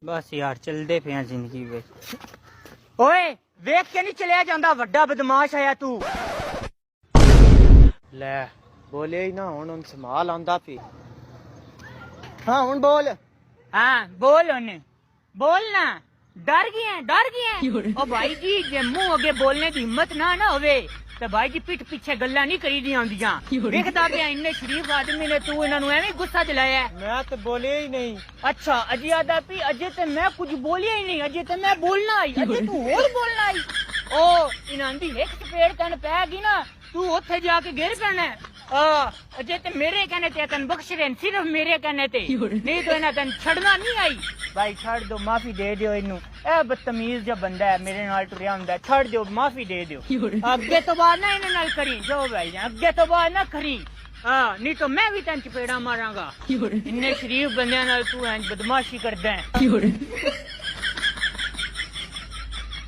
बस यार चलते पे हैं जिंदगी विच। ओए वेख के नहीं चलिया जांदा, वड्डा बदमाश आया तू। ले बोले ही ना हुन संभाल आंदा पी। हाँ हुन बोल। हाँ बोल उन्हें, बोल ना। डर गए ओ भाई जी, जे मुंह अगे बोलने की हिम्मत ना होवे तो भाई जी पिठ पीछे गल्ला नहीं करी दी आंदियां। देखदा पे इन्ने शरीफ आदमी ने तू इन्हां नूं एवें गुस्सा दिलाया। मैं तो बोले ही नहीं। अच्छा अजे आदा पी, अजे ते मैं कुछ बोलिया ही नहीं, अजे ते मैं बोलना आई, अजे तू और बोलना आई। ओ इन्हां दी एक चपेड़ तन पैगी ना, तू उत्थे जाके गिर पैना है। अजे ते मेरे कहने ते तन बख्श रहे, सिर्फ मेरे कहने ते, नहीं तो इन्हें तन छड़ना नहीं आई। भाई छड़ दो, माफी दे दियो इनू, ए बदतमीज जो बंदा है मेरे नाल टुरिया हुंदा है, छड़ दियो, माफी दे दियो। अगे तो बात ना इन्हें नाल करी जो भाई, अगे तो बात ना करी। नहीं तो मैं भी तन चपेड़ा मारांगा। इन्ने शरीफ बंदे नाल तू बदमाशी करदा है।